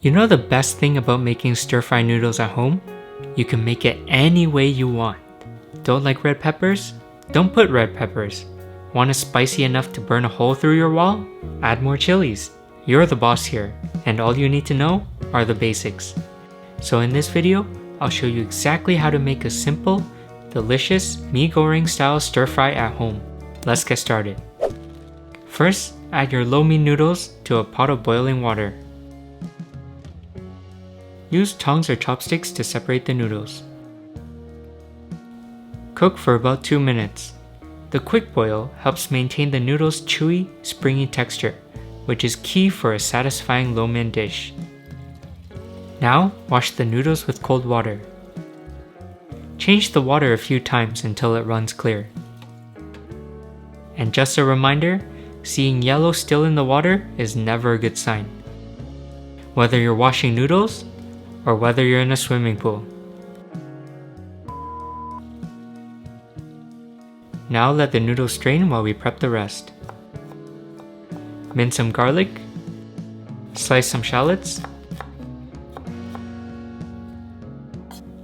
You know the best thing about making stir-fry noodles at home? You can make it any way you want. Don't like red peppers? Don't put red peppers. Want it spicy enough to burn a hole through your wall? Add more chilies. You're the boss here, and all you need to know are the basics. So in this video, I'll show you exactly how to make a simple, delicious Mee Goreng style stir-fry at home. Let's get started. First, add your lo mein noodles to a pot of boiling water. Use tongs or chopsticks to separate the noodles. Cook for about 2 minutes. The quick boil helps maintain the noodles' chewy, springy texture, which is key for a satisfying lo mein dish. Now, wash the noodles with cold water. Change the water a few times until it runs clear. And just a reminder, seeing yellow still in the water is never a good sign. Whether you're washing noodles, or whether you're in a swimming pool. Now let the noodles strain while we prep the rest. Mince some garlic, slice some shallots,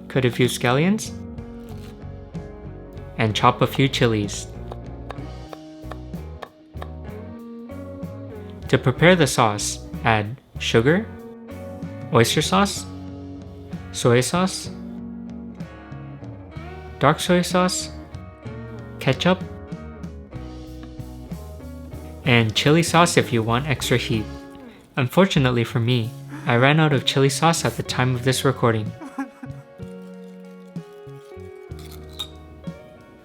cut a few scallions, and chop a few chilies. To prepare the sauce, add sugar, oyster sauce, soy sauce, dark soy sauce, ketchup, and chili sauce if you want extra heat. Unfortunately for me, I ran out of chili sauce at the time of this recording.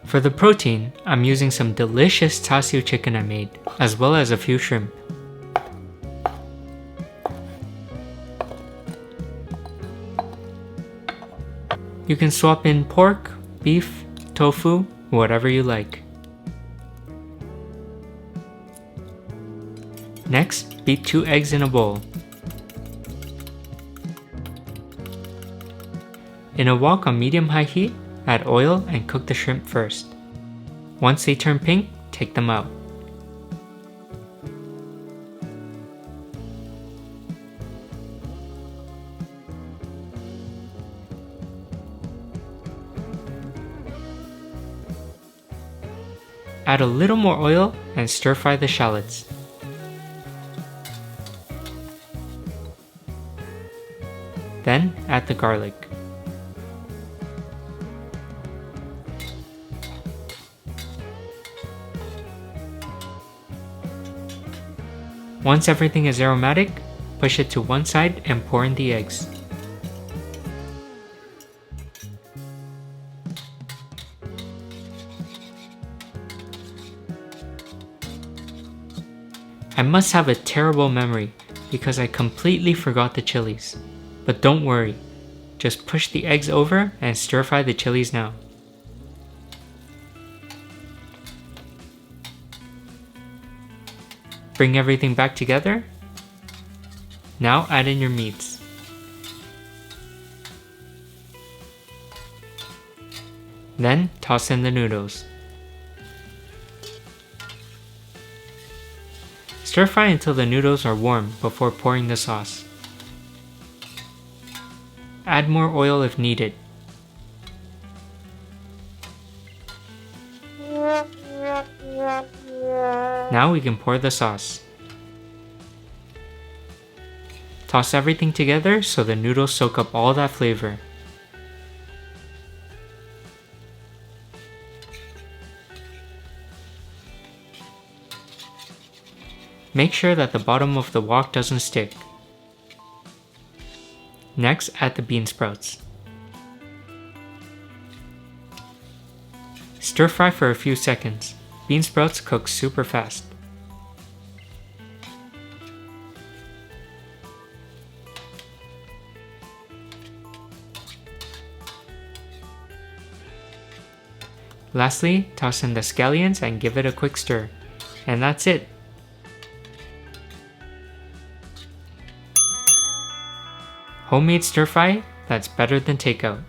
For the protein, I'm using some delicious Char Siu chicken I made, as well as a few shrimp. You can swap in pork, beef, tofu, whatever you like. Next, beat 2 eggs in a bowl. In a wok on medium-high heat, add oil and cook the shrimp first. Once they turn pink, take them out. Add a little more oil and stir fry the shallots. Then add the garlic. Once everything is aromatic, push it to one side and pour in the eggs. I must have a terrible memory because I completely forgot the chilies. But don't worry, just push the eggs over and stir fry the chilies now. Bring everything back together. Now add in your meats. Then toss in the noodles. Stir fry until the noodles are warm before pouring the sauce. Add more oil if needed. Now we can pour the sauce. Toss everything together so the noodles soak up all that flavor. Make sure that the bottom of the wok doesn't stick. Next, add the bean sprouts. Stir fry for a few seconds. Bean sprouts cook super fast. Lastly, toss in the scallions and give it a quick stir. And that's it. Homemade stir fry that's better than takeout.